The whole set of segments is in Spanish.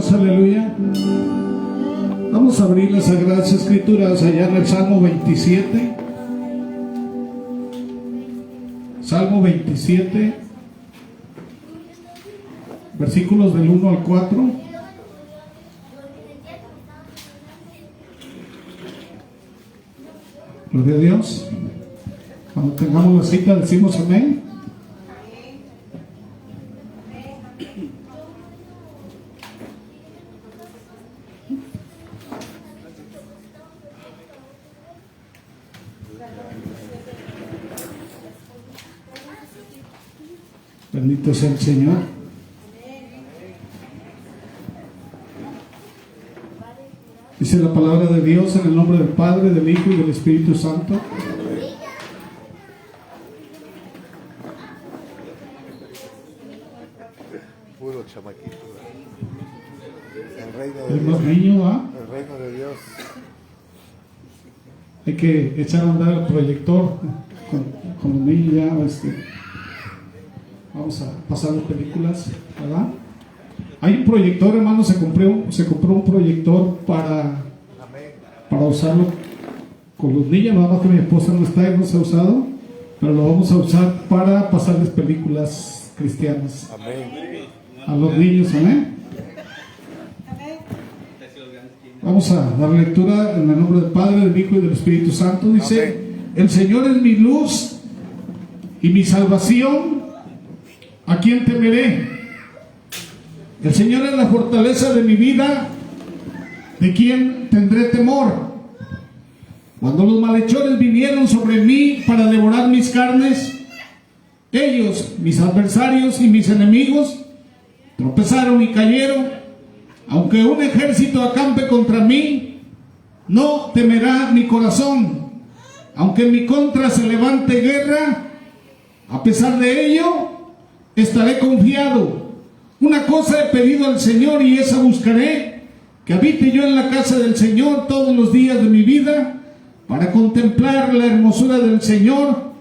Dios, aleluya. Vamos a abrir las Sagradas Escrituras allá en el Salmo 27. Salmo 27, versículos del 1 al 4. Gloria a Dios. Cuando tengamos la cita decimos amén. Bendito sea el Señor. Dice la palabra de Dios en el nombre del Padre, del Hijo y del Espíritu Santo. Puro chamaquito. El niño va. El reino de Dios. Hay que echar a andar el proyector con los niños ya. Vamos a pasar las películas, ¿verdad? Hay un proyector, hermano, se compró un proyector para usarlo con los niños, nada más que mi esposa no está y no se ha usado, pero lo vamos a usar para pasarles películas cristianas. Amén. A los niños, amén. Vamos a dar lectura en el nombre del Padre, del Hijo y del Espíritu Santo. Dice: amén. El Señor es mi luz y mi salvación. ¿A quién temeré? El Señor es la fortaleza de mi vida. ¿De quién tendré temor? Cuando los malhechores vinieron sobre mí para devorar mis carnes, ellos, mis adversarios y mis enemigos, tropezaron y cayeron. Aunque un ejército acampe contra mí, no temerá mi corazón. Aunque en mi contra se levante guerra, a pesar de ello, estaré confiado. Una cosa he pedido al Señor y esa buscaré, que habite yo en la casa del Señor todos los días de mi vida, para contemplar la hermosura del Señor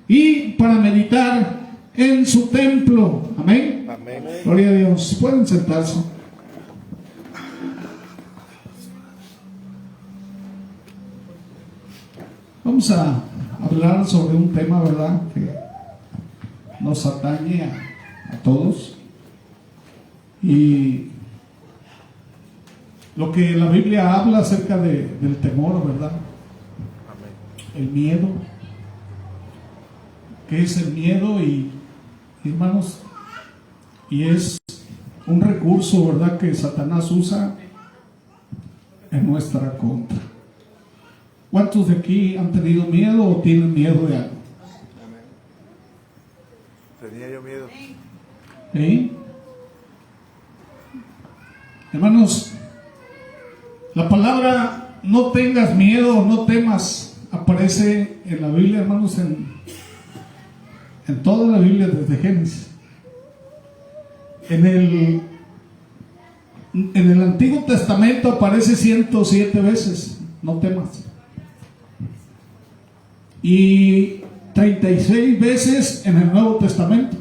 y para meditar en su templo. Amén. Amén. Gloria a Dios. Pueden sentarse. Vamos a hablar sobre un tema, ¿verdad?, que nos atañe a todos, y lo que la Biblia habla acerca del temor, ¿verdad? El miedo. ¿Qué es el miedo? Y hermanos, y es un recurso, ¿verdad?, que Satanás usa en nuestra contra. ¿Cuántos de aquí han tenido miedo o tienen miedo de algo? Tenía yo miedo. ¿Sí? Hermanos, la palabra no tengas miedo, no temas, aparece en la Biblia, hermanos, en toda la Biblia desde Génesis. En el Antiguo Testamento aparece 107 veces, no temas. Y 36 veces en el Nuevo Testamento.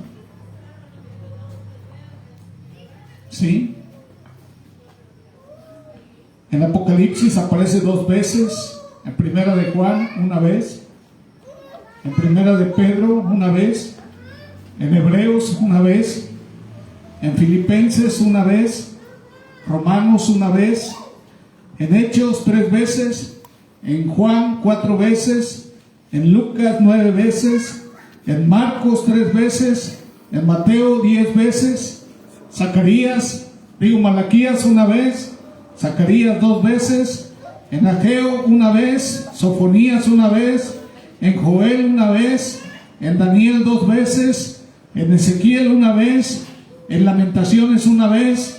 ¿Sí? En Apocalipsis aparece 2 veces. En Primera de Juan, 1 vez. En Primera de Pedro, 1 vez. En Hebreos, 1 vez. En Filipenses, 1 vez. Romanos, 1 vez. En Hechos, 3 veces. En Juan, 4 veces. En Lucas 9 veces, en Marcos 3 veces, en Mateo 10 veces, Malaquías 1 vez, Zacarías 2 veces, en Ageo 1 vez, Sofonías 1 vez, en Joel 1 vez, en Daniel 2 veces, en Ezequiel 1 vez, en Lamentaciones 1 vez,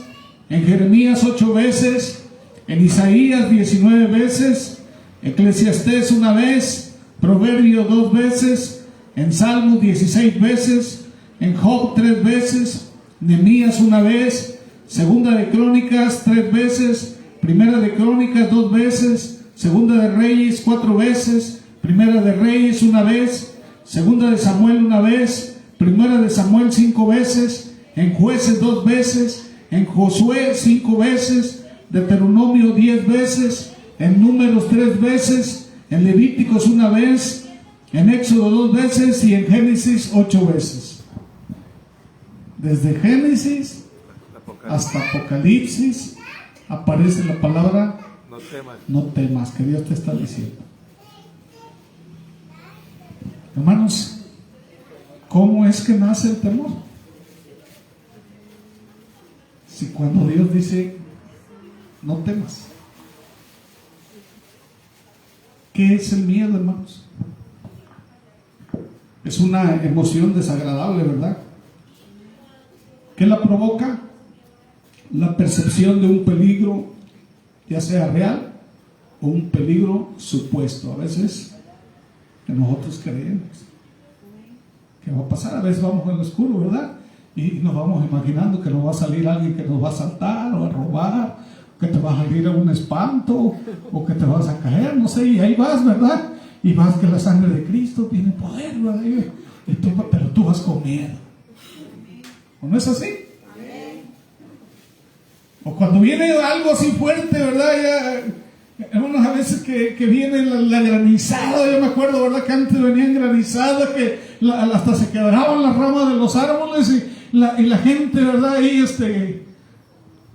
en Jeremías 8 veces, en Isaías 19 veces, Eclesiastés 1 vez, Proverbios 2 veces, en Salmos 16 veces, en Job 3 veces, Nehemías 1 vez, Segunda de Crónicas 3 veces, Primera de Crónicas 2 veces, Segunda de Reyes 4 veces, Primera de Reyes 1 vez, Segunda de Samuel 1 vez, Primera de Samuel 5 veces, en Jueces 2 veces, en Josué 5 veces, Deuteronomio 10 veces, en Números 3 veces, en Levíticos 1 vez, en Éxodo 2 veces y en Génesis 8 veces. Desde Génesis hasta Apocalipsis aparece la palabra No temas. no temas, que Dios te está diciendo. Hermanos, ¿cómo es que nace el temor? Si cuando Dios dice no temas. ¿Qué es el miedo, hermanos? Es una emoción desagradable, ¿verdad? ¿Qué la provoca? La percepción de un peligro, ya sea real o un peligro supuesto. A veces que nosotros creemos que va a pasar, a veces vamos en lo oscuro, ¿verdad? Y nos vamos imaginando que nos va a salir alguien que nos va a asaltar o a robar, que te va a salir un espanto o que te vas a caer, no sé, y ahí vas, ¿verdad? Y vas que la sangre de Cristo tiene poder, ¿verdad? Pero tú vas con miedo. ¿O no es así? O cuando viene algo así fuerte, ¿verdad? Hermanos, a veces que viene la granizada, yo me acuerdo, ¿verdad? Que antes venían granizadas, que hasta se quebraban las ramas de los árboles y la gente, ¿verdad? Ahí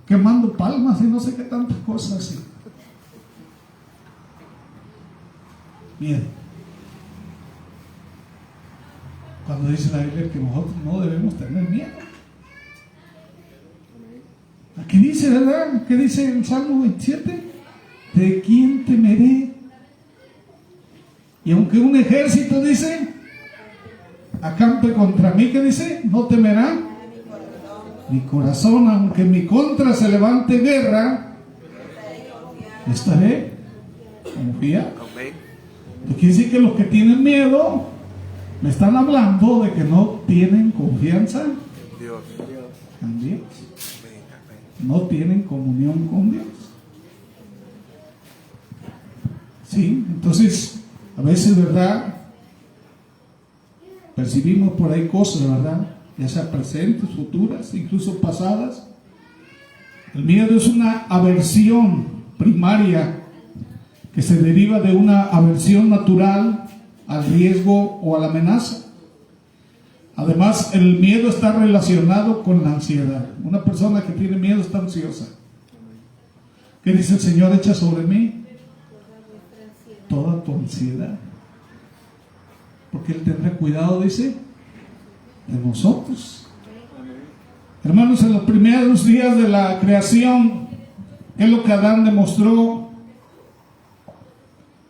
quemando palmas y no sé qué tantas cosas así. Miedo. Cuando dice la Biblia que nosotros no debemos tener miedo. Aquí dice, ¿verdad? ¿Qué dice en Salmo 27? ¿De quién temeré? Y aunque un ejército, dice, acampe contra mí, ¿qué dice? No temerá mi corazón, aunque en mi contra se levante guerra, estaré confiado. Quiere decir que los que tienen miedo me están hablando de que no tienen confianza en Dios. No tienen comunión con Dios. Sí, entonces a veces, ¿verdad? Percibimos por ahí cosas, ¿verdad? Ya sea presentes, futuras, incluso pasadas. El miedo es una aversión primaria que se deriva de una aversión natural al riesgo o a la amenaza. Además, el miedo está relacionado con la ansiedad. Una persona que tiene miedo está ansiosa. ¿Qué dice el Señor? Echa sobre mí toda tu ansiedad, porque Él tendrá cuidado, dice, de nosotros. Hermanos, en los primeros días de la creación, ¿qué es lo que Adán demostró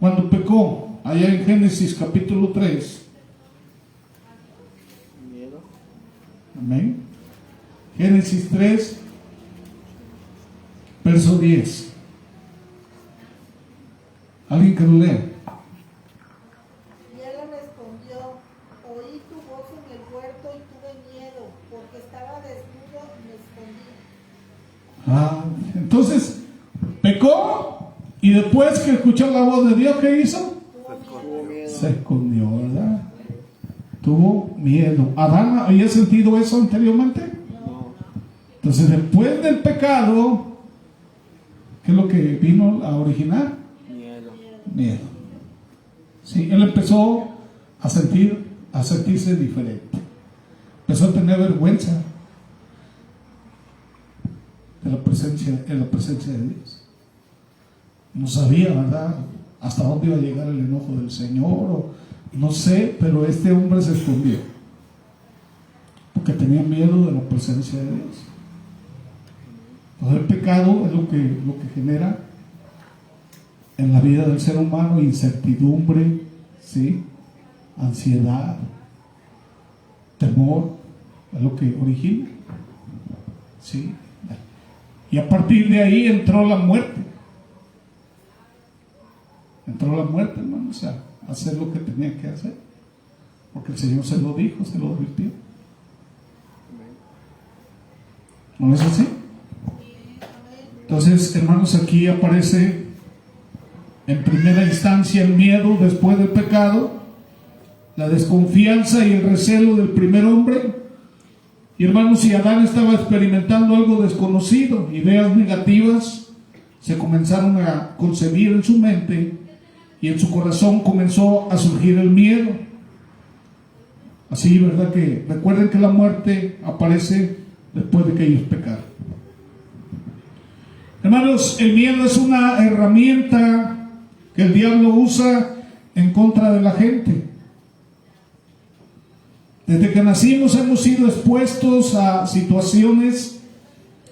cuando pecó? Allá en Génesis capítulo 3. Amén. Génesis 3, verso 10. ¿Alguien que lo lea? Y él le respondió: oí tu voz en el huerto y tuve miedo, porque estaba desnudo y me escondí. Entonces pecó y después que escuchó la voz de Dios, ¿qué hizo? Se escondió, ¿verdad? Tuvo miedo. ¿Adán había sentido eso anteriormente? No. Entonces, después del pecado, ¿qué es lo que vino a originar? Miedo. Sí, él empezó a sentirse diferente. Empezó a tener vergüenza de la presencia de Dios. No sabía, ¿verdad?, hasta dónde iba a llegar el enojo del Señor, o no sé, pero este hombre se escondió porque tenía miedo de la presencia de Dios. Entonces, el pecado es lo que genera en la vida del ser humano incertidumbre, ¿sí?, ansiedad, temor, es lo que origina, ¿sí? Y a partir de ahí entró la muerte. Hermano, o sea, hacer lo que tenía que hacer, porque el Señor se lo dijo, se lo advirtió. ¿No es así? Entonces, hermanos, aquí aparece en primera instancia el miedo después del pecado, la desconfianza y el recelo del primer hombre, Y hermanos, si Adán estaba experimentando algo desconocido, ideas negativas se comenzaron a concebir en su mente y en su corazón comenzó a surgir el miedo. Así, ¿verdad? Que recuerden que la muerte aparece después de que ellos pecaron. Hermanos, el miedo es una herramienta que el diablo usa en contra de la gente. Desde que nacimos hemos sido expuestos a situaciones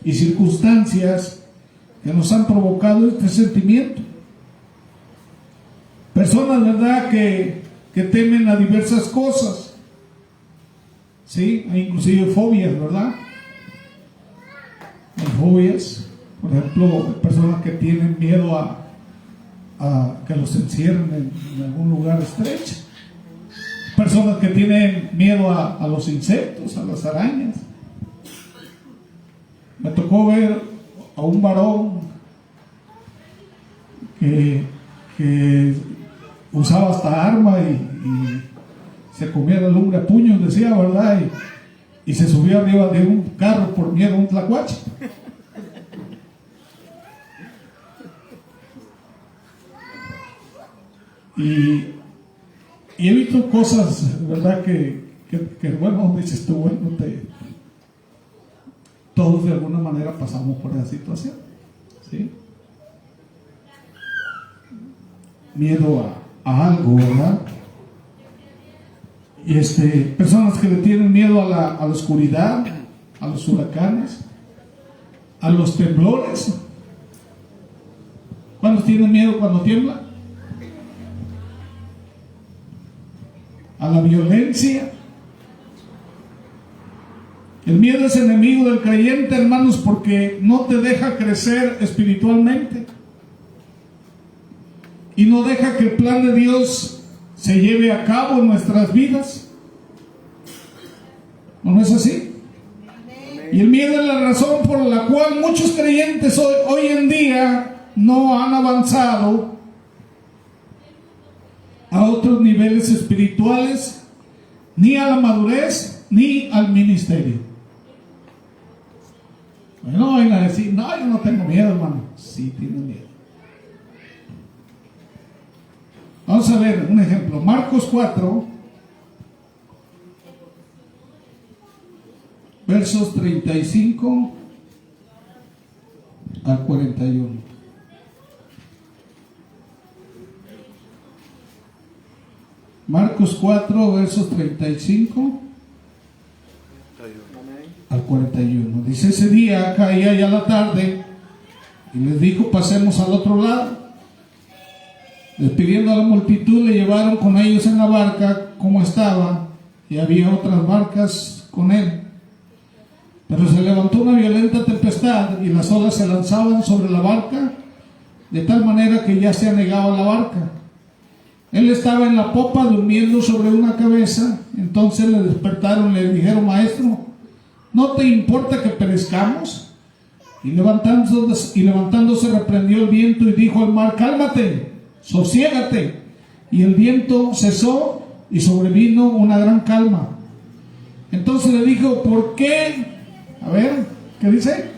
y circunstancias que nos han provocado este sentimiento. Personas, ¿verdad?, que temen a diversas cosas. Sí, hay inclusive fobias, ¿verdad? Hay fobias. Por ejemplo, personas que tienen miedo a que los encierren en algún lugar estrecho. Personas que tienen miedo a los insectos, a las arañas. Me tocó ver a un varón que usaba hasta arma y se comía la lumbre a puños, decía, ¿verdad? Y se subía arriba de un carro por miedo a un tlacuache. Y he visto cosas, ¿verdad? Que bueno, dices tú, bueno, todos de alguna manera pasamos por esa situación, ¿sí? Miedo a algo, ¿verdad? Y personas que le tienen miedo a la oscuridad, a los huracanes, a los temblores. ¿Cuántos tienen miedo cuando tiembla? A la violencia. El miedo es enemigo del creyente, hermanos, porque no te deja crecer espiritualmente y no deja que el plan de Dios se lleve a cabo en nuestras vidas. ¿No es así? Y el miedo es la razón por la cual muchos creyentes hoy en día no han avanzado a otros niveles espirituales, ni a la madurez, ni al ministerio. No vayan a decir, no, yo no tengo miedo, hermano. Sí, tienen miedo. Vamos a ver un ejemplo. Marcos 4, versos 35 al 41. Marcos 4, versos 35 al 41. Dice: ese día caía ya la tarde y les dijo, pasemos al otro lado. Despidiendo a la multitud, le llevaron con ellos en la barca como estaba, y había otras barcas con él. Pero se levantó una violenta tempestad y las olas se lanzaban sobre la barca de tal manera que ya se anegaba la barca. Él estaba en la popa durmiendo sobre una cabeza. Entonces le despertaron y le dijeron: maestro, ¿no te importa que perezcamos? Y levantándose reprendió el viento y dijo al mar: cálmate, sosiégate. Y el viento cesó y sobrevino una gran calma. Entonces le dijo: ¿por qué? A ver, ¿qué dice?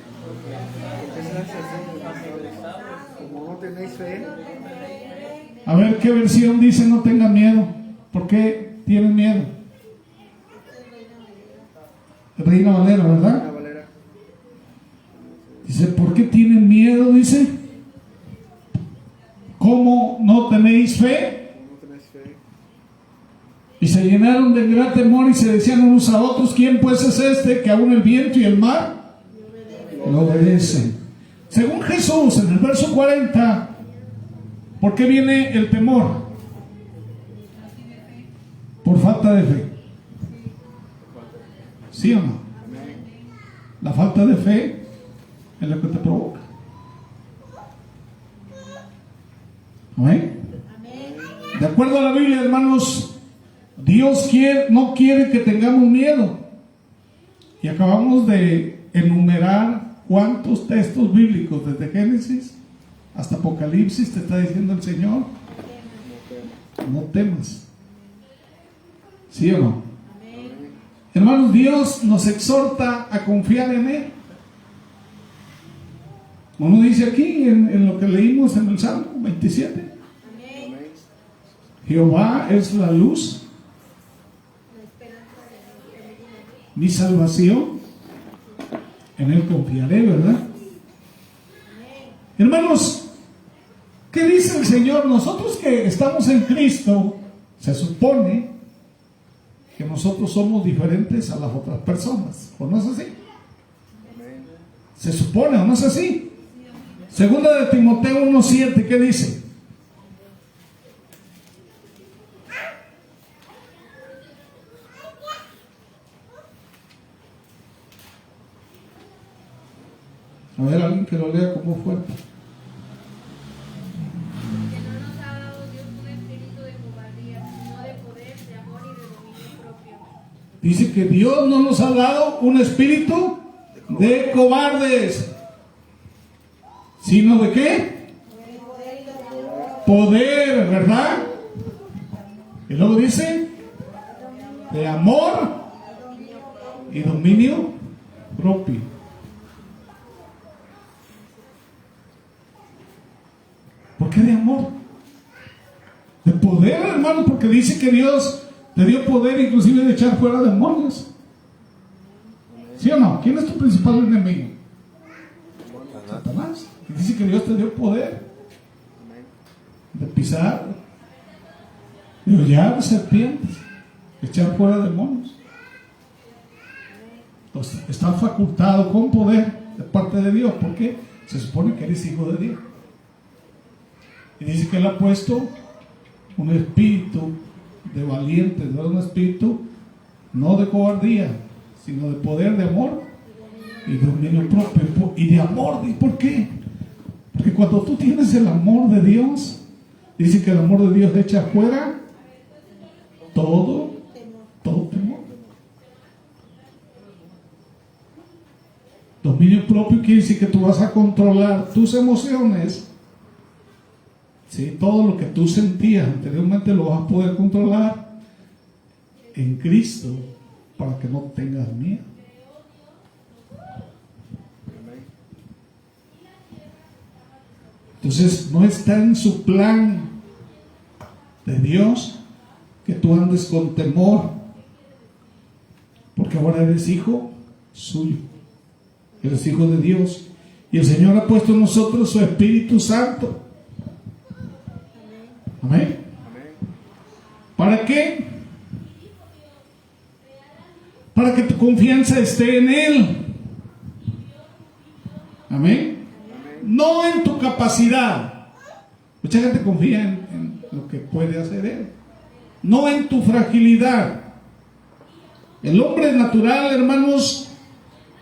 Como no tenéis fe. A ver, ¿qué versión dice no tengan miedo? ¿Por qué tienen miedo? Reina Valera, ¿verdad? Dice: ¿por qué tienen miedo? Dice: ¿cómo no tenéis fe? Y se llenaron de gran temor y se decían unos a otros: ¿quién pues es este que aún el viento y el mar lo obedecen? Según Jesús, en el verso 40, ¿por qué viene el temor? Por falta de fe. ¿Sí o no? La falta de fe es lo que te provoca. ¿Amén? De acuerdo a la Biblia, hermanos, Dios no quiere que tengamos miedo. Y acabamos de enumerar cuántos textos bíblicos, desde Génesis hasta Apocalipsis, te está diciendo el Señor: no temas. ¿Sí o no? Hermanos, Dios nos exhorta a confiar en Él. Como dice aquí en lo que leímos en el Salmo 27. Jehová es la luz, mi salvación, en Él confiaré, ¿verdad? Hermanos, ¿qué dice el Señor? Nosotros que estamos en Cristo, se supone que nosotros somos diferentes a las otras personas, ¿o no es así? Se supone, ¿o no es así? Segunda de Timoteo 1:7, ¿qué dice? A ver, alguien que lo lea como fue. Que no nos ha dado Dios un espíritu de cobardía, sino de poder, de amor y de dominio propio. Dice que Dios no nos ha dado un espíritu de cobardes, sino de qué? Poder, ¿verdad? Y luego dice de amor y dominio propio. ¿Por qué de amor? De poder, hermano, porque dice que Dios te dio poder inclusive de echar fuera demonios. ¿Sí o no? ¿Quién es tu principal enemigo? Satanás. Y dice que Dios te dio poder de pisar, de hollar serpientes, de echar fuera demonios. Entonces, está facultado con poder de parte de Dios, porque se supone que eres hijo de Dios. Y dice que Él ha puesto un espíritu de valiente, no un espíritu no de cobardía, sino de poder, de amor y de dominio propio. Y de amor, ¿y por qué? Porque cuando tú tienes el amor de Dios, dice que el amor de Dios echa fuera todo temor. Dominio propio quiere decir que tú vas a controlar tus emociones. Sí, todo lo que tú sentías anteriormente lo vas a poder controlar en Cristo para que no tengas miedo. Entonces no está en su plan de Dios que tú andes con temor, porque ahora eres hijo suyo, eres hijo de Dios, y el Señor ha puesto en nosotros su Espíritu Santo. Amén. ¿Para qué? Para que tu confianza esté en Él. Amén. No en tu capacidad. Mucha gente confía en lo que puede hacer Él. No en tu fragilidad. El hombre natural, hermanos,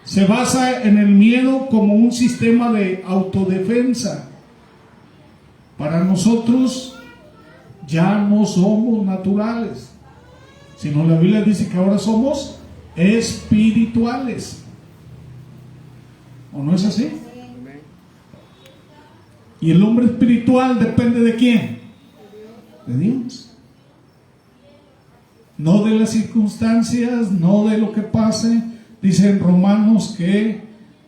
se basa en el miedo como un sistema de autodefensa. Para nosotros ya no somos naturales, sino la Biblia dice que ahora somos espirituales. ¿O no es así? Y el hombre espiritual depende de quién? De Dios. No de las circunstancias, no de lo que pase. Dice en Romanos que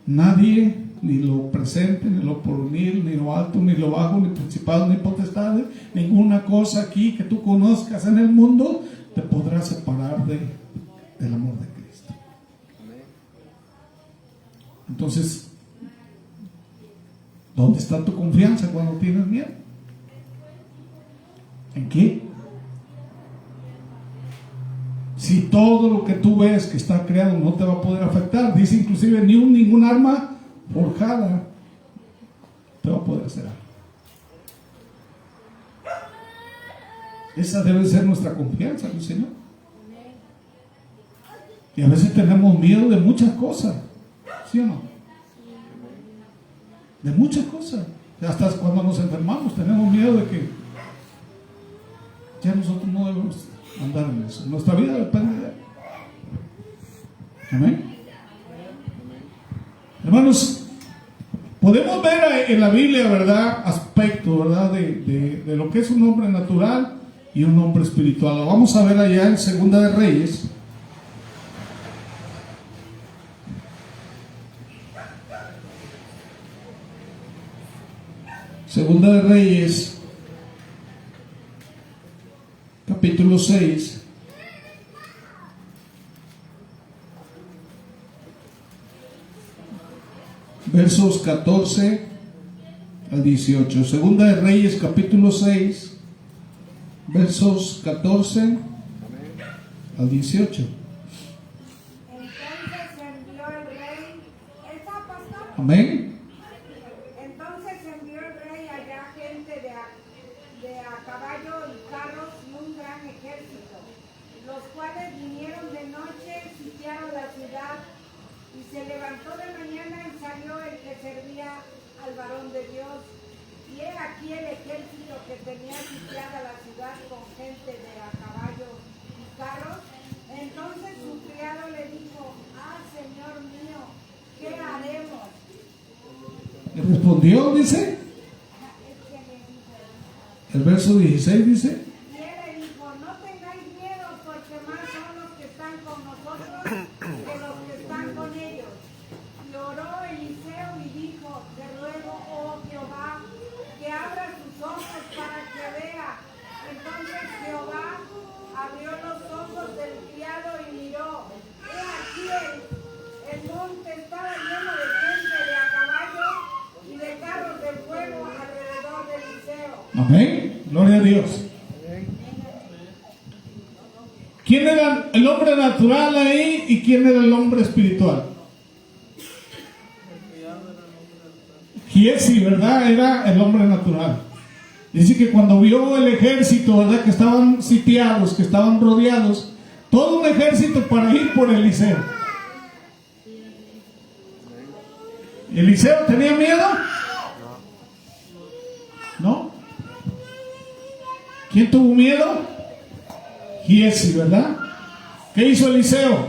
nadie, ni lo presente, ni lo porvenir, ni lo alto, ni lo bajo, ni principados, ni potestades, ninguna cosa aquí que tú conozcas en el mundo te podrá separar del amor de Cristo. Entonces, ¿dónde está tu confianza cuando tienes miedo? ¿En qué? Si todo lo que tú ves que está creado no te va a poder afectar, dice inclusive ningún arma forjada te va a poder hacer algo. Esa debe ser nuestra confianza en el Señor. Y a veces tenemos miedo de muchas cosas, ¿sí o no? De muchas cosas. Hasta cuando nos enfermamos tenemos miedo de que ya nosotros no debemos andar en eso. Nuestra vida depende de Él. Amén. Hermanos, podemos ver en la Biblia, ¿verdad?, aspectos, ¿verdad?, de lo que es un hombre natural y un hombre espiritual. Lo vamos a ver allá en Segunda de Reyes. Segunda de Reyes, capítulo 6. Versos 14 al 18. Segunda de Reyes, capítulo 6, versos 14 al 18. Entonces envió el rey, ¿está pastor? Amén. Entonces envió el rey allá gente de a caballo y carros y un gran ejército, los cuales vinieron de noche, sitiaron la ciudad, y se levantó de mañana y salió el que servía al varón de Dios. Y he aquí el ejército que tenía sitiada la ciudad con gente de a caballo y carros. Entonces su criado le dijo: ah, Señor mío, ¿qué haremos? Y respondió, dice, el verso 16 dice, Y él le dijo: no tengáis miedo, porque más son los que están con nosotros que los que están con ellos. Y oró Eliseo y dijo: te ruego, oh Jehová, que abra sus ojos para que vea. Entonces Jehová abrió los ojos del criado y miró. He aquí el monte estaba lleno de gente de a caballo y de carros de fuego alrededor de Eliseo. amén, gloria a Dios. ¿Quién era el hombre natural ahí y quién era el hombre espiritual? Giesi, ¿verdad? Era el hombre natural. Dice que cuando vio el ejército, ¿verdad? Que estaban sitiados, que estaban rodeados, todo un ejército para ir por Eliseo. ¿Eliseo tenía miedo? ¿No? ¿Quién tuvo miedo? Giesi, ¿verdad? ¿Qué hizo Eliseo?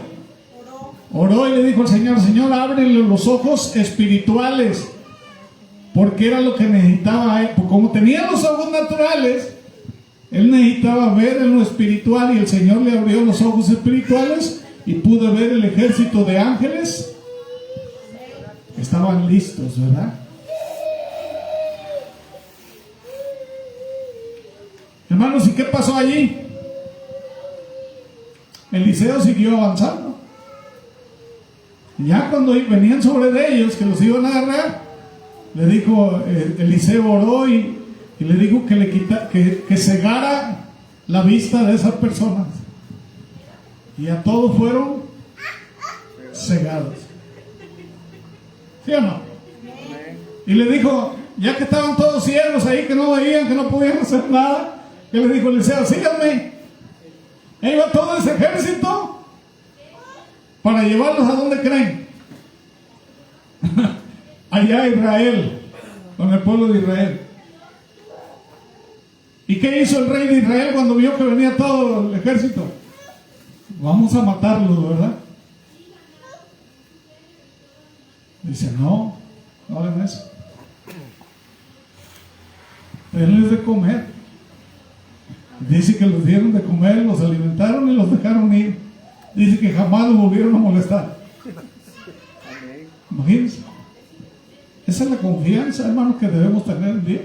Oró y le dijo al Señor: Señor, ábrele los ojos espirituales, porque era lo que necesitaba él. Como tenía los ojos naturales, él necesitaba ver en lo espiritual, y el Señor le abrió los ojos espirituales y pudo ver el ejército de ángeles. Estaban listos, ¿verdad? Hermanos, ¿y qué pasó allí? Eliseo siguió avanzando. Ya cuando venían sobre ellos, que los iban a agarrar, le dijo, Eliseo oró y le dijo que cegara la vista de esas personas. Y a todos fueron cegados. ¿Sí o no? Y le dijo, ya que estaban todos ciegos ahí, que no veían, que no podían hacer nada, que le dijo Eliseo: síganme. Ahí va todo ese ejército para llevarlos a donde creen. Allá a Israel, con el pueblo de Israel. ¿Y qué hizo el rey de Israel cuando vio que venía todo el ejército? Vamos a matarlos, ¿verdad? Dice: no hagan eso. Denles de comer. Dice que los dieron de comer, los alimentaron y los dejaron ir. Dice que jamás los volvieron a molestar. Imagínense. Esa es la confianza, hermanos, que debemos tener en Dios.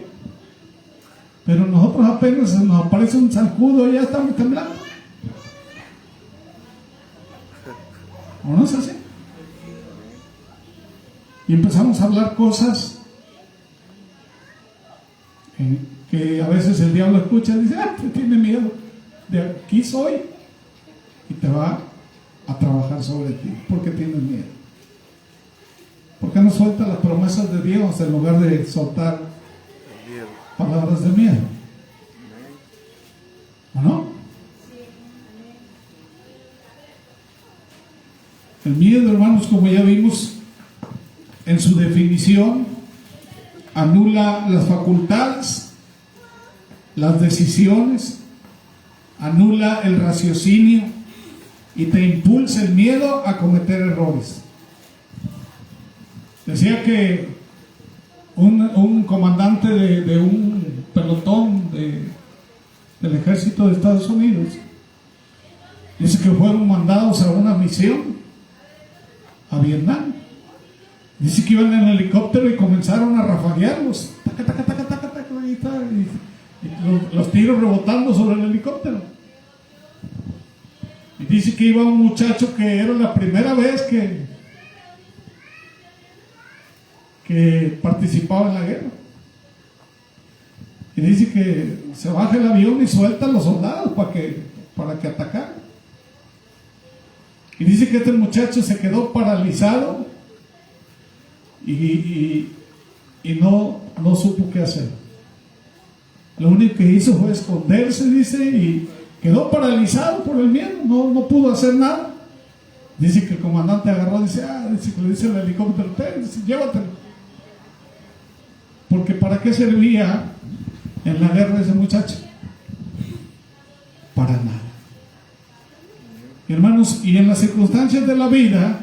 Pero nosotros apenas nos aparece un zancudo y ya estamos temblando. ¿O no es así? Y empezamos a hablar cosas que a veces el diablo escucha y dice: te tiene miedo, de aquí soy, y te va a trabajar sobre ti porque tienes miedo. ¿Por qué no sueltas las promesas de Dios en lugar de soltar palabras de miedo? ¿O no? El miedo, hermanos, como ya vimos en su definición, anula las facultades, las decisiones, anula el raciocinio y te impulsa el miedo a cometer errores. Decía que un comandante de un pelotón del ejército de Estados Unidos dice que fueron mandados a una misión a Vietnam. Dice que iban en helicóptero y comenzaron a rafaguearlos. Taca, taca, taca, taca. ahí está. Y los tiros rebotando sobre el helicóptero. Y dice que iba un muchacho que era la primera vez que participaba en la guerra. Y dice que se baja el avión y suelta a los soldados para que atacaran. Y dice que este muchacho se quedó paralizado y no supo qué hacer. Lo único que hizo fue esconderse, dice, y quedó paralizado por el miedo, no pudo hacer nada. Dice que el comandante agarró, dice que le dice el helicóptero, dice, llévatelo. Porque ¿para qué servía en la guerra ese muchacho? Para nada. Hermanos, y en las circunstancias de la vida,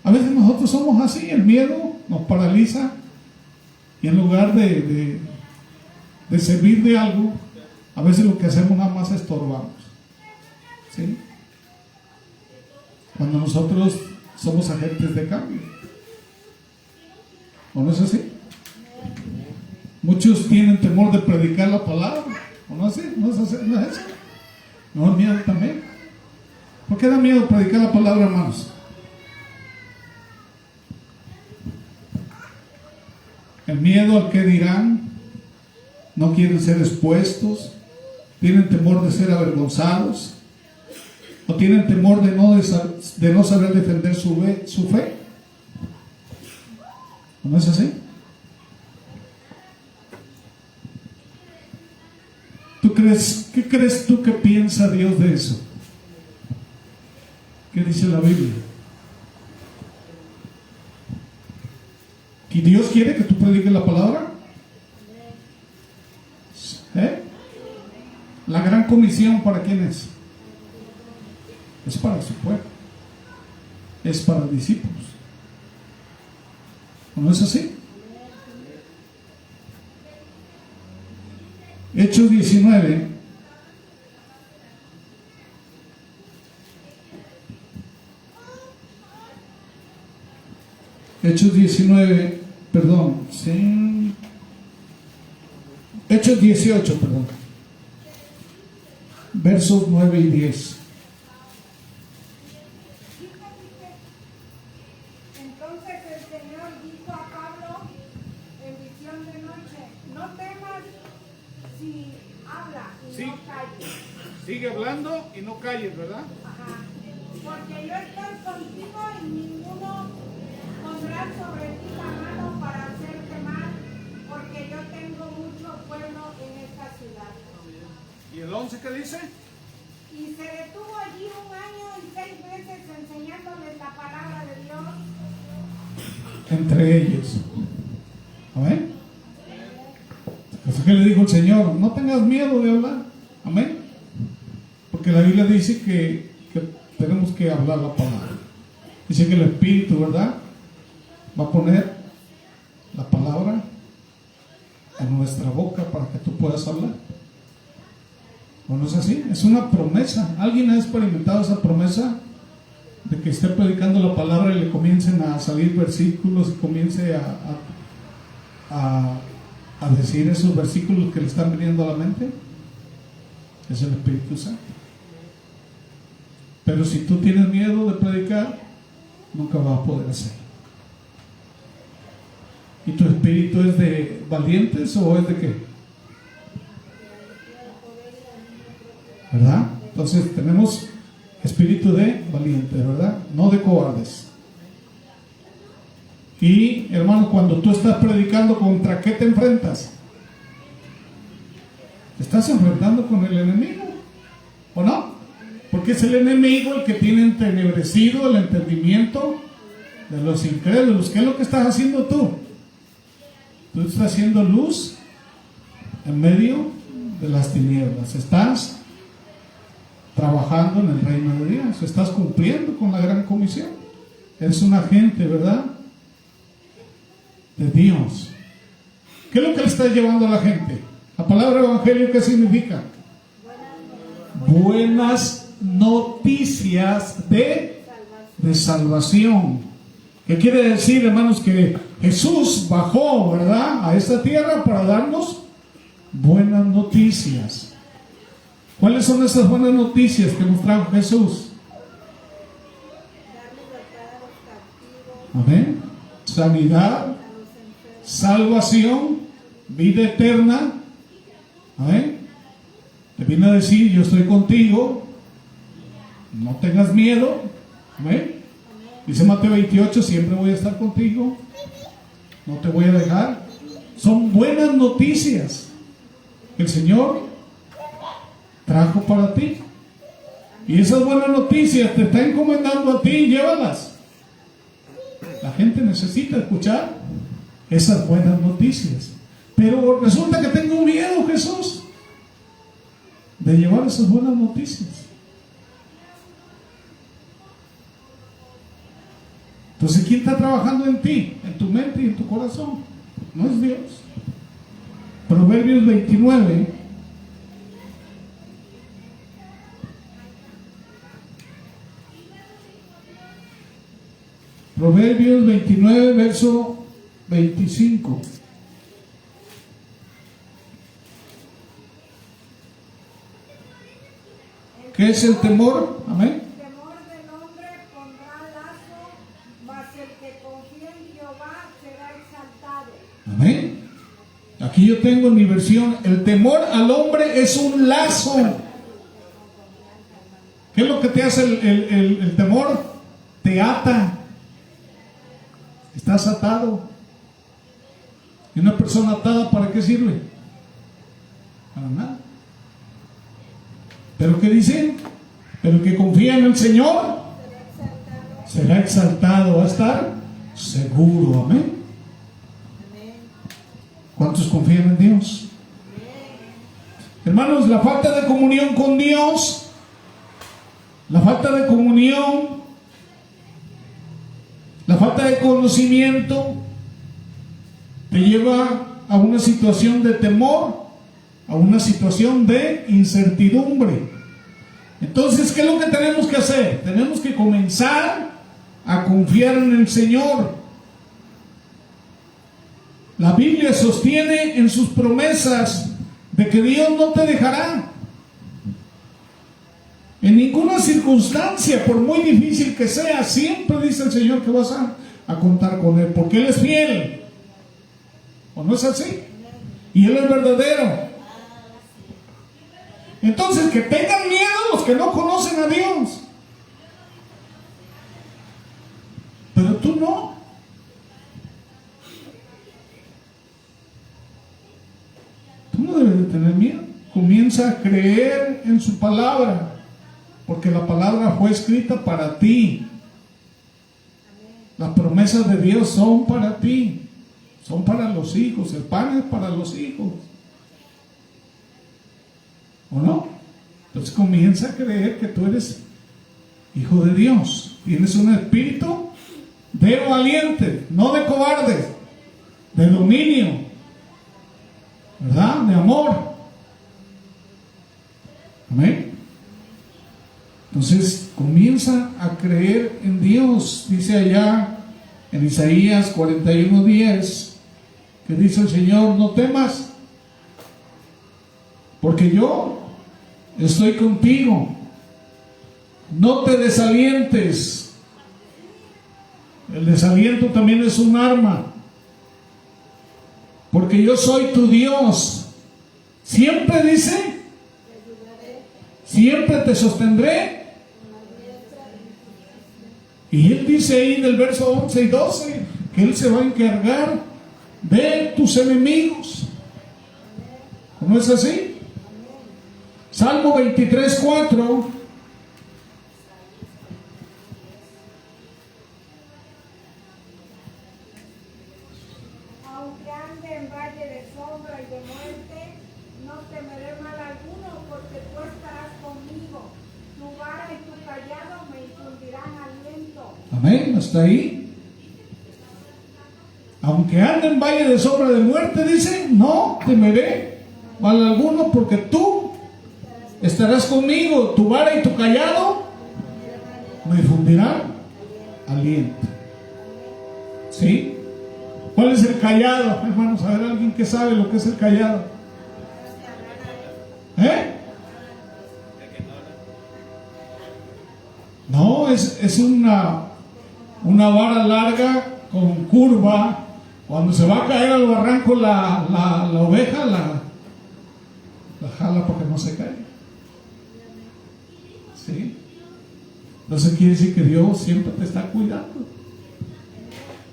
a veces nosotros somos así, el miedo nos paraliza y en lugar de servir de algo, a veces lo que hacemos nada más estorbamos. ¿Sí? Cuando nosotros somos agentes de cambio. ¿O no es así? Muchos tienen temor de predicar la palabra. ¿O no es así? ¿No es así? ¿No es eso? ¿No es miedo también? ¿Por qué da miedo predicar la palabra, hermanos? El miedo al que dirán, no quieren ser expuestos, tienen temor de ser avergonzados, o tienen temor de no saber defender su fe. ¿No es así? ¿Qué crees tú que piensa Dios de eso? ¿Qué dice la Biblia? ¿Que Dios quiere que tú prediques la palabra? La gran comisión, ¿para quién es? Es para su pueblo. Es para discípulos. ¿No es así? Hechos 19. Hechos 19, perdón. Sí. Hechos 18, perdón. Versos 9 y 10. Entonces el Señor dijo a Pablo en visión de noche, no temas si habla y Sí. no calles. Sigue hablando y no calles, ¿verdad? Ajá. Porque yo estoy contigo y ninguno pondrá sobre ti la mano para hacerte mal, porque yo tengo mucho pueblo en esta ciudad. ¿Y el 11 qué dice? Y se detuvo allí 1 año y 6 meses enseñándoles la palabra de Dios. Entre ellos. Amén. Así que le dijo el Señor, no tengas miedo de hablar. Amén. Porque la Biblia dice que tenemos que hablar la palabra. Dice que el Espíritu, ¿verdad?, va a poner la palabra en nuestra boca para que tú puedas hablar. ¿O no es así? Es una promesa. ¿Alguien ha experimentado esa promesa de que esté predicando la palabra y le comiencen a salir versículos y comience a decir esos versículos que le están viniendo a la mente? Es el Espíritu Santo. Pero si tú tienes miedo de predicar, nunca vas a poder hacerlo. ¿Y tu espíritu es de valientes o es de qué? ¿Verdad? Entonces tenemos espíritu de valientes, ¿verdad? No de cobardes. Y hermano, cuando tú estás predicando, ¿contra qué te enfrentas? ¿Te estás enfrentando con el enemigo? ¿O no? Porque es el enemigo el que tiene entenebrecido el entendimiento de los incrédulos. ¿Qué es lo que estás haciendo tú? Tú estás haciendo luz en medio de las tinieblas. Estás trabajando en el reino de Dios. Estás cumpliendo con la gran comisión. Eres un agente, ¿verdad?, de Dios. ¿Qué es lo que le está llevando a la gente? La palabra evangelio, ¿qué significa? Buenas noticias de salvación. ¿Qué quiere decir, hermanos? Que Jesús bajó, ¿verdad?, a esta tierra para darnos buenas noticias. ¿Cuáles son esas buenas noticias que nos trajo Jesús? Dar libertad a los cautivos, Amén. Sanidad, a los enfermos. salvación, vida eterna. Amén. Te vine a decir, yo estoy contigo, no tengas miedo. Amén. Dice Mateo 28, siempre voy a estar contigo, no te voy a dejar. Son buenas noticias que el Señor trajo para ti. Y esas buenas noticias te está encomendando a ti, llévalas. La gente necesita escuchar esas buenas noticias. Pero resulta que tengo miedo, Jesús, de llevar esas buenas noticias. Entonces, ¿quién está trabajando en ti, en tu mente y en tu corazón? No es Dios. Proverbios 29. Proverbios 29, verso 25. ¿Qué es el temor? Amén. El temor del hombre pondrá lazo, mas el que confía en Jehová será exaltado. Amén. Aquí yo tengo en mi versión, el temor al hombre es un lazo. ¿Qué es lo que te hace el temor? Te ata. Estás atado. ¿Y una persona atada para qué sirve? Para nada. ¿Pero qué dice? Pero el que confía en el Señor será exaltado, va a estar seguro. Amén. ¿Cuántos confían en Dios? Hermanos, la falta de comunión con Dios, la falta de comunión, la falta de conocimiento te lleva a una situación de temor, a una situación de incertidumbre. Entonces, ¿qué es lo que tenemos que hacer? Tenemos que comenzar a confiar en el Señor. La Biblia sostiene en sus promesas de que Dios no te dejará. En ninguna circunstancia, por muy difícil que sea, siempre dice el Señor que vas a contar con Él, porque Él es fiel. ¿O no es así? Y Él es verdadero. Entonces, que tengan miedo los que no conocen a Dios. Pero tú no. Tú no debes de tener miedo. Comienza a creer en su palabra, porque la palabra fue escrita para ti. Las promesas de Dios son para ti, son para los hijos. El pan es para los hijos, ¿o no? Entonces comienza a creer que tú eres hijo de Dios. Tienes un espíritu de valiente, no de cobarde, de dominio, ¿verdad? De amor. Amén. Entonces comienza a creer en Dios. Dice allá en Isaías 41:10, que dice el Señor: no temas, porque yo estoy contigo. No te desalientes. El desaliento también es un arma, porque yo soy tu Dios. Siempre dice, siempre te sostendré. Y Él dice ahí en el verso 11 y 12 que Él se va a encargar de tus enemigos. ¿No es así? Salmo 23:4. Aunque ande en valle de sombra y de muerte, no temeré mal alguno, porque tú estarás conmigo. Tu vara y tu callado me infundirán aliento. Amén, hasta ahí. Aunque ande en valle de sombra de muerte, dice, no temeré mal alguno, porque tú estarás conmigo. Tu vara y tu callado me infundirán aliento. ¿Sí? ¿Cuál es el callado? Hermanos, a ver, alguien que sabe lo que es el callado. ¿Eh? No, es una vara larga con curva. Cuando se va a caer al barranco la oveja, la jala para que no se caiga. ¿Sí? Entonces quiere decir que Dios siempre te está cuidando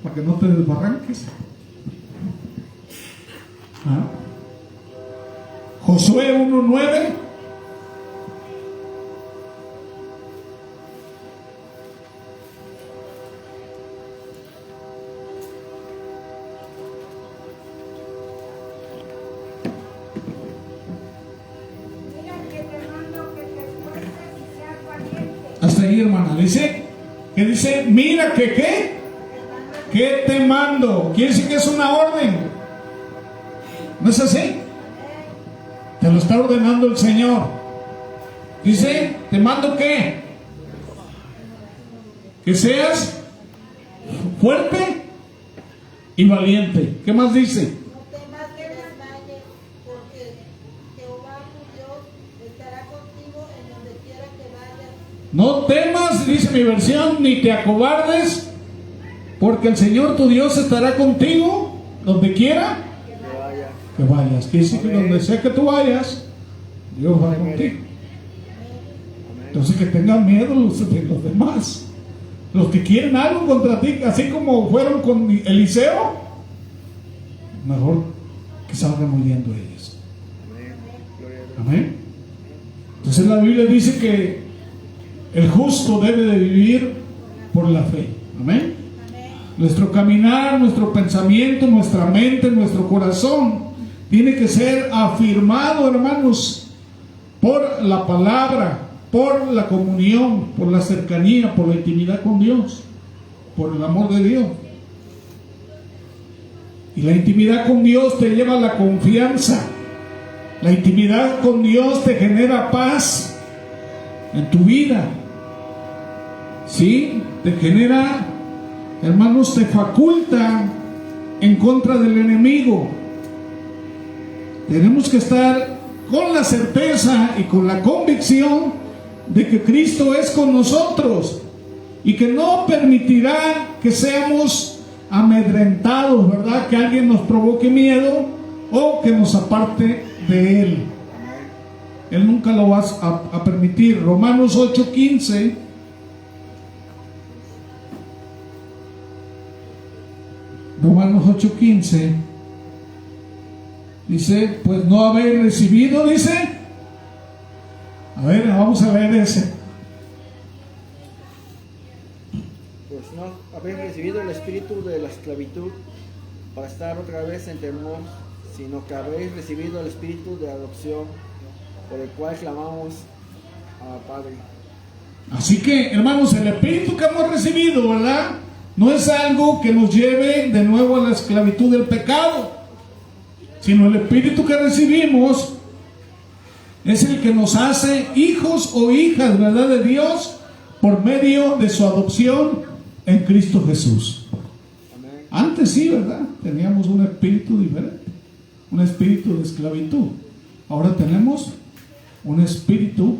para que no te desbarranques. ¿Ah? Josué 1:9. Mira que te mando que te esfuerces y seas valiente. Hasta ahí, hermana. Dice, que dice, mira que qué, que te mando. Quiere decir que es una orden. ¿No es así? Te lo está ordenando el Señor. Dice, te mando qué, que seas fuerte y valiente. ¿Qué más dice? No temas que desmayes, porque Jehová tu Dios estará contigo en donde quiera que vayas. No temas, dice mi versión, ni te acobardes, porque el Señor tu Dios estará contigo donde quiera que vayas. Quiere decir que donde sea que tú vayas, Dios va contigo. Entonces que tengan miedo de los demás, los que quieren algo contra ti, así como fueron con Eliseo, mejor que salgan huyendo ellos. Amén. Entonces la Biblia dice que el justo debe de vivir por la fe. Amén. Nuestro caminar, nuestro pensamiento, nuestra mente, nuestro corazón tiene que ser afirmado, hermanos, por la palabra, por la comunión, por la cercanía, por la intimidad con Dios, por el amor de Dios. Y la intimidad con Dios te lleva a la confianza. La intimidad con Dios te genera paz en tu vida. ¿Sí? Te genera, hermanos, te faculta en contra del enemigo. Tenemos que estar con la certeza y con la convicción de que Cristo es con nosotros y que no permitirá que seamos amedrentados, ¿verdad? Que alguien nos provoque miedo o que nos aparte de Él. Él nunca lo va a permitir. Romanos 8:15. Romanos 8:15 dice, pues no habéis recibido, dice. A ver, vamos a leer ese. Pues no habéis recibido el espíritu de la esclavitud para estar otra vez en temor, sino que habéis recibido el espíritu de adopción, por el cual clamamos a Padre. Así que, hermanos, el espíritu que hemos recibido, ¿verdad? No es algo que nos lleve de nuevo a la esclavitud del pecado, sino el espíritu que recibimos es el que nos hace hijos o hijas, ¿verdad?, de Dios por medio de su adopción en Cristo Jesús. Amén. Antes sí, ¿verdad? Teníamos un espíritu diferente, un espíritu de esclavitud. Ahora tenemos un espíritu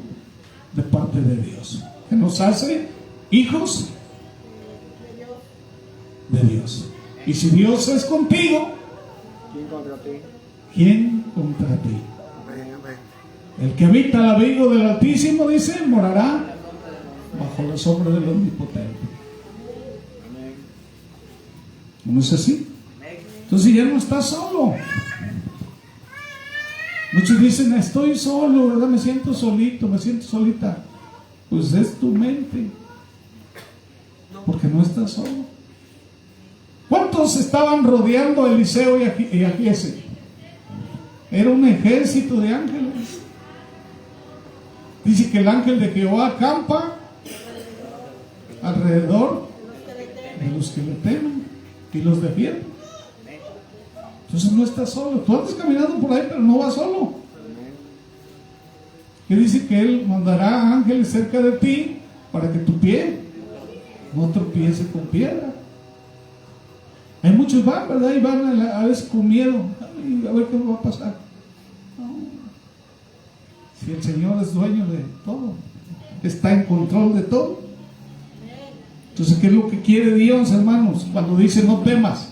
de parte de Dios, que nos hace hijos de Dios. Y si Dios es contigo, ¿Quién contra ti? ¿quién contra ti? Amén, amén. El que habita al abrigo del Altísimo, dice, morará bajo la sombra del Omnipotente. Amén. ¿No es así? Entonces ya no estás solo. Muchos dicen, estoy solo, ¿verdad? Me siento solito, me siento solita. Pues es tu mente, porque no estás solo. ¿Cuántos estaban rodeando a Eliseo y a Giese? Era un ejército de ángeles. Dice que el ángel de Jehová acampa alrededor de los que le temen y los defiende. Entonces no estás solo. Tú andas caminando por ahí, pero no vas solo. Que dice que Él mandará ángeles cerca de ti para que tu pie no tropiece con piedra. Hay muchos van, ¿verdad? Y van a veces con miedo. Ay, a ver qué va a pasar. No. Si el Señor es dueño de todo, está en control de todo. Entonces, ¿qué es lo que quiere Dios, hermanos? Cuando dice no temas,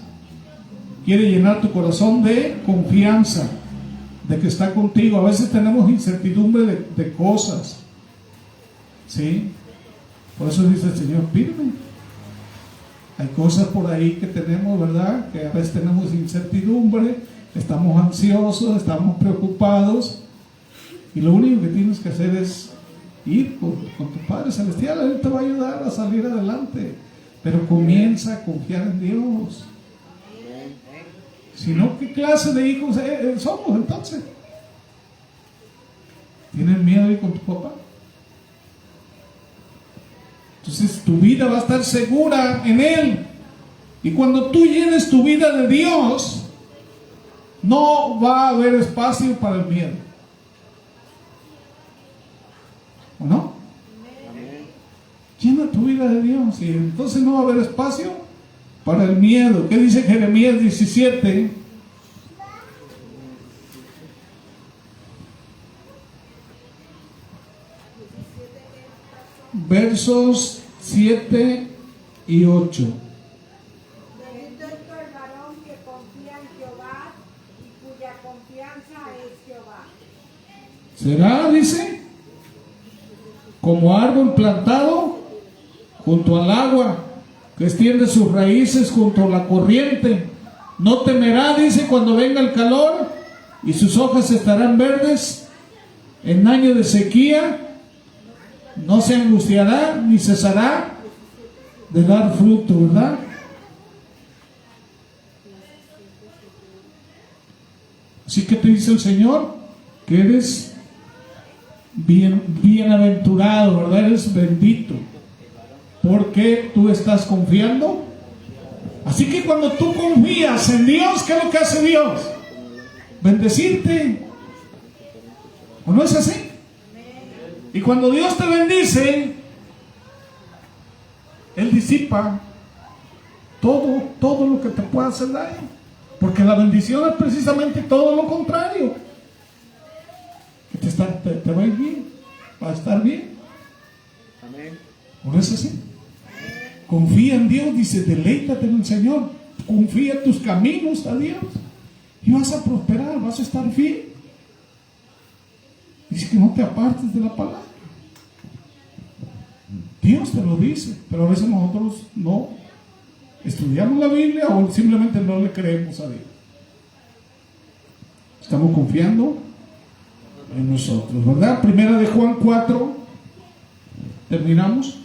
quiere llenar tu corazón de confianza, de que está contigo. A veces tenemos incertidumbre de cosas, ¿sí? Por eso dice el Señor, pídeme. Hay cosas por ahí que tenemos, ¿verdad? Que a veces tenemos incertidumbre, estamos ansiosos, estamos preocupados, y lo único que tienes que hacer es ir con tu Padre Celestial. Él te va a ayudar a salir adelante, pero comienza a confiar en Dios. Si no, ¿qué clase de hijos somos entonces? ¿Tienes miedo de ir con tu papá? Entonces tu vida va a estar segura en Él. Y cuando tú llenes tu vida de Dios, no va a haber espacio para el miedo. ¿O no? Llena tu vida de Dios y entonces no va a haber espacio para el miedo. ¿Qué dice Jeremías 17? Versos 7 y 8. Bendito es el varón que confía en Jehová y cuya confianza es Jehová. Será, dice, como árbol plantado junto al agua, que extiende sus raíces junto a la corriente. No temerá, dice, cuando venga el calor, y sus hojas estarán verdes en año de sequía. No se angustiará ni cesará de dar fruto, ¿verdad? Así que te dice el Señor que eres bienaventurado, ¿verdad? Eres bendito, porque tú estás confiando. Así que cuando tú confías en Dios, ¿qué es lo que hace Dios? Bendecirte. ¿O no es así? Y cuando Dios te bendice, Él disipa todo lo que te pueda hacer daño. Porque la bendición es precisamente todo lo contrario. Que te va a ir bien, va a estar bien. Amén. ¿No es así? Confía en Dios, dice, deleítate en el Señor. Confía tus caminos a Dios y vas a prosperar, vas a estar bien. Dice que no te apartes de la palabra. Dios te lo dice, pero a veces nosotros no estudiamos la Biblia o simplemente no le creemos a Dios. Estamos confiando en nosotros, ¿verdad? Primera de Juan 4. Terminamos.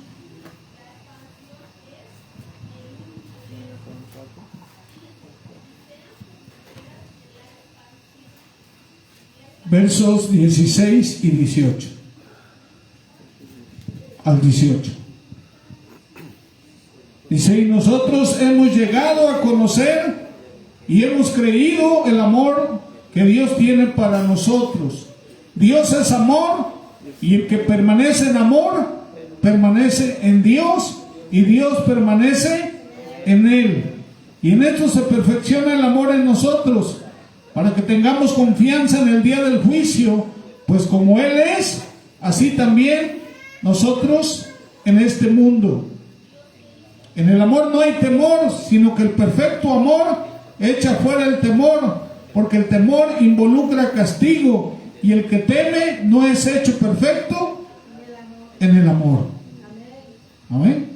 Versos 16 y 18 al 18. Dice, y nosotros hemos llegado a conocer y hemos creído el amor que Dios tiene para nosotros. Dios es amor, y el que permanece en amor permanece en Dios y Dios permanece en él. Y en esto se perfecciona el amor en nosotros, para que tengamos confianza en el día del juicio, pues como Él es, así también nosotros en este mundo. En el amor no hay temor, sino que el perfecto amor echa fuera el temor, porque el temor involucra castigo, y el que teme no es hecho perfecto en el amor. Amén.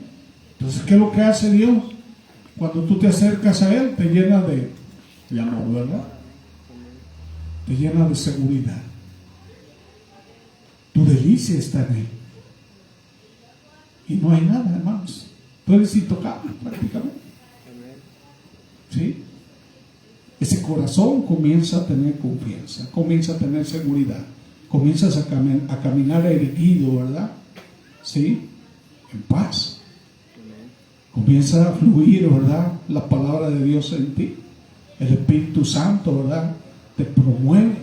Entonces, ¿qué es lo que hace Dios? Cuando tú te acercas a Él, te llena de amor, ¿verdad? Te llena de seguridad. Tu delicia está en Él. Y no hay nada, hermanos. Tú eres intocable prácticamente. ¿Sí? Ese corazón comienza a tener confianza, comienza a tener seguridad, comienzas a caminar erguido, ¿verdad? ¿Sí? En paz. Comienza a fluir, ¿verdad? La palabra de Dios en ti. El Espíritu Santo, ¿verdad? Te promueve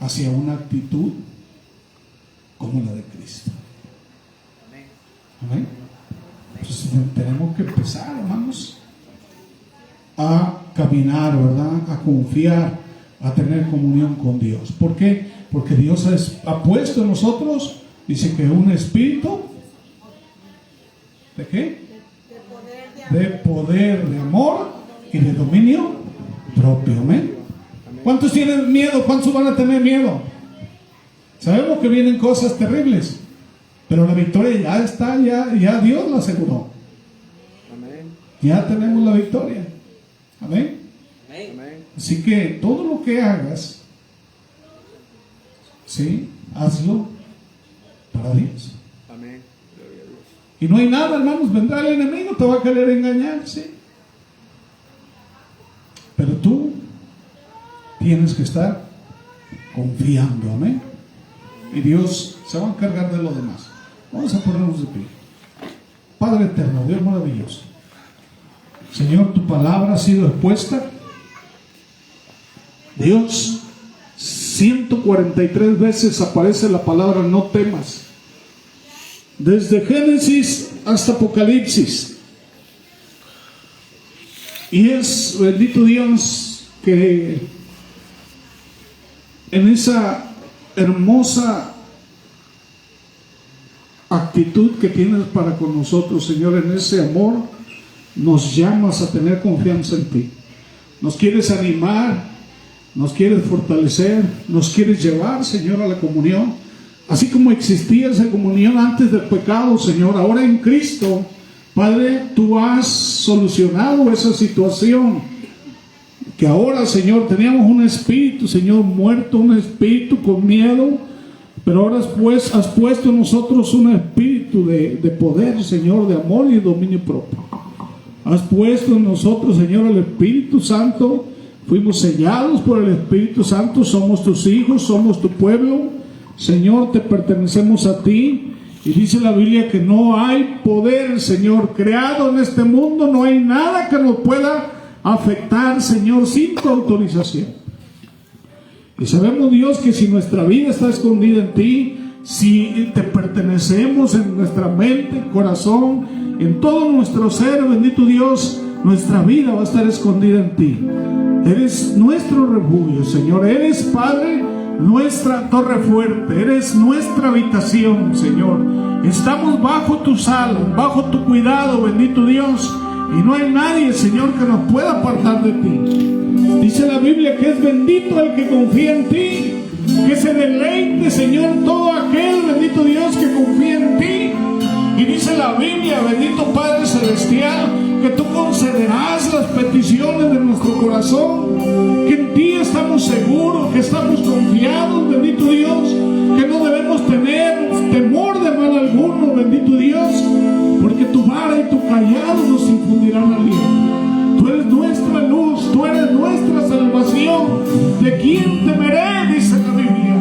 hacia una actitud como la de Cristo. Amén. Entonces tenemos que empezar, hermanos, a caminar, ¿verdad? A confiar. a tener comunión con Dios. ¿Por qué? Porque Dios ha puesto en nosotros, dice que un espíritu, ¿de qué? De poder, de amor y de dominio propio. Amén. ¿Cuántos tienen miedo? ¿Cuántos van a tener miedo? Sabemos que vienen cosas terribles, pero la victoria ya está, ya Dios la aseguró. Amén. Ya tenemos la victoria. Amén. Amén. Así que todo lo que hagas, sí, hazlo para Dios. Amén. Gloria a Dios. Y no hay nada, hermanos, vendrá el enemigo, te va a querer engañar, sí. Pero tú tienes que estar confiando, amén. Y Dios se va a encargar de lo demás. Vamos a ponernos de pie. Padre eterno, Dios maravilloso, Señor, tu palabra ha sido expuesta. Dios, 143 veces aparece la palabra no temas. Desde Génesis hasta Apocalipsis. Y es, bendito Dios, que en esa hermosa actitud que tienes para con nosotros, Señor, en ese amor, nos llamas a tener confianza en ti. Nos quieres animar, nos quieres fortalecer, nos quieres llevar, Señor, a la comunión. Así como existía esa comunión antes del pecado, Señor, ahora en Cristo, Padre, tú has solucionado esa situación. Que ahora, Señor, teníamos un espíritu, Señor, muerto, un espíritu con miedo, pero ahora pues has puesto en nosotros un espíritu de poder, Señor, de amor y de dominio propio. Has puesto en nosotros, Señor, el Espíritu Santo. Fuimos sellados por el Espíritu Santo, somos tus hijos, somos tu pueblo. Señor, te pertenecemos a ti. Y dice la Biblia que no hay poder, Señor, creado en este mundo, no hay nada que nos pueda afectar, Señor, sin tu autorización. Y sabemos, Dios, que si nuestra vida está escondida en ti, si te pertenecemos en nuestra mente, corazón, en todo nuestro ser, bendito Dios, nuestra vida va a estar escondida en ti. Eres nuestro refugio, Señor. Eres, Padre, nuestra torre fuerte. Eres nuestra habitación, Señor. Estamos bajo tus alas, bajo tu cuidado, bendito Dios. Y no hay nadie, Señor, que nos pueda apartar de ti. Dice la Biblia que es bendito el que confía en ti, que se deleite, Señor, todo aquel, bendito Dios, que confía en ti. Y dice la Biblia, bendito Padre Celestial, que tú concederás las peticiones de nuestro corazón, que en ti estamos seguros, que estamos confiados, bendito Dios, que no debemos tener temor de mal alguno, bendito Dios, porque tu vara y tu callado nos infundirán aliento. Tú eres nuestra luz, tú eres nuestra salvación. ¿De quién temeré?, dice la Biblia.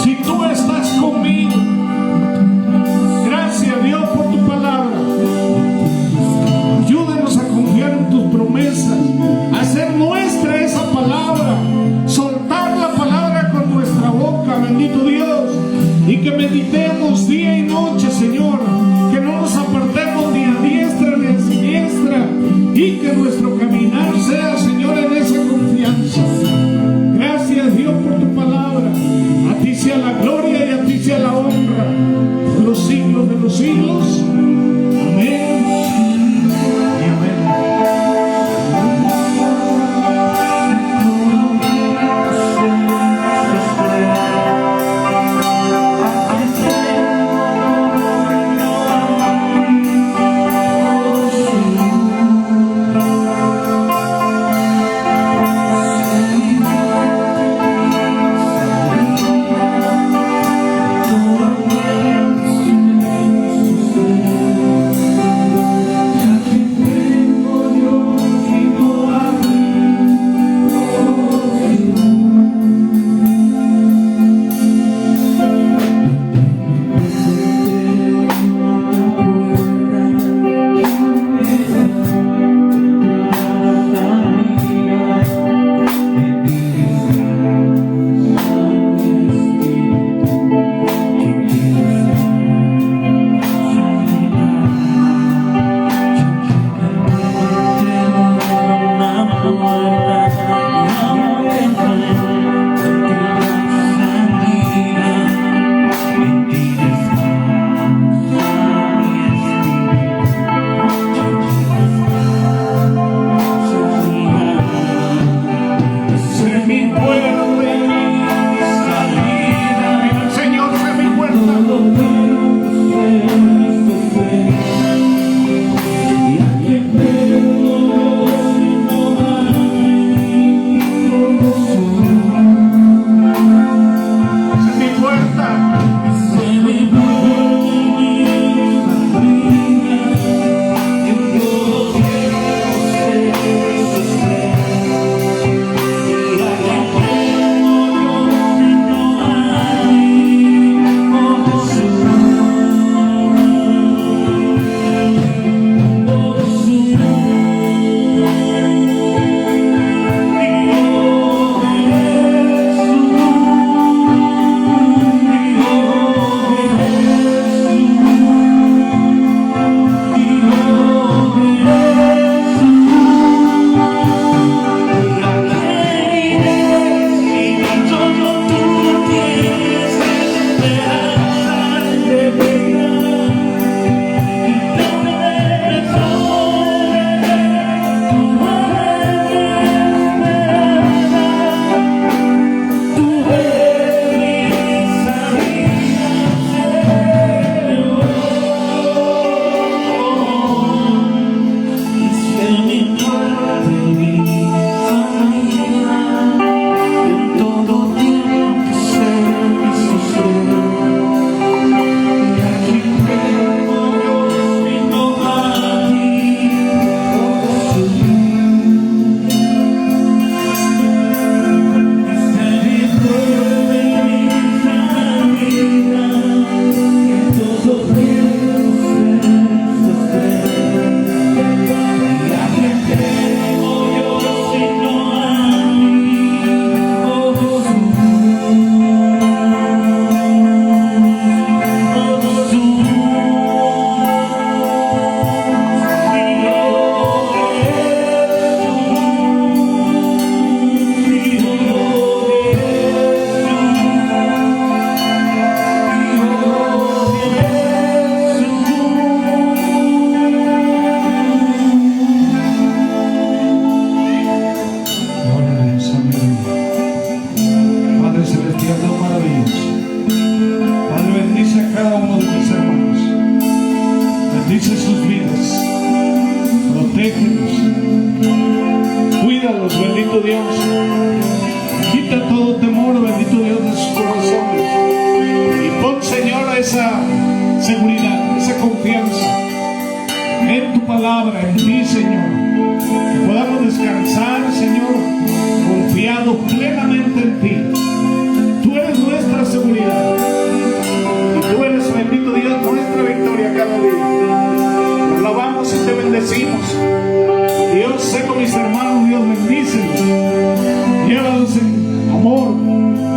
Si tú estás conmigo. Gracias, Dios, por tu palabra. Ayúdanos a confiar en tus promesas, a hacer nuestra esa palabra, soltar la palabra con nuestra boca, bendito Dios, y que meditemos día y noche, Señor, que no nos apartemos ni a diestra ni a siniestra, y que nuestro caminar sea, Señor, en esa confianza. Gracias, Dios, por tu palabra. A ti sea la gloria y a ti sea la honra por los siglos de los siglos. Amén y amén. mi muerte y mi familia, en todo tiempo ser mi sostén. Y aquí tengo yo sino a ti, oh Jesús. Este mi pueblo y mi familia, en todo tiempo ser mi sostén. Y aquí tengo yo sino a ti, oh Jesús. Padre celestial, Dios maravilloso, Padre, bendice a cada uno de mis hermanos, bendice sus vidas, protégelos, cuídalos, bendito Dios, quita todo temor, bendito Dios, de sus corazones, y pon, Señor, esa seguridad, esa confianza en tu palabra, en ti, Señor, que podamos descansar, Señor, confiados plenamente en ti. Tú eres nuestra seguridad y tú eres, bendito Dios, nuestra victoria cada día. Te alabamos y te bendecimos. Dios, sé con mis hermanos, Dios, bendícelos, llévalos en amor,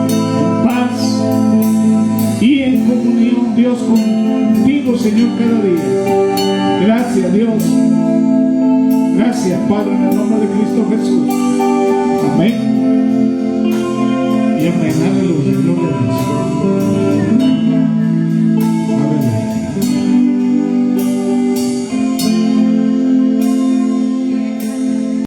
en paz y en comunión, Dios, contigo, Señor, cada día. Gracias, Dios. Gracias, Padre, en el nombre de Cristo Jesús. Amén. Y amén. Aleluya. Gloria a Dios.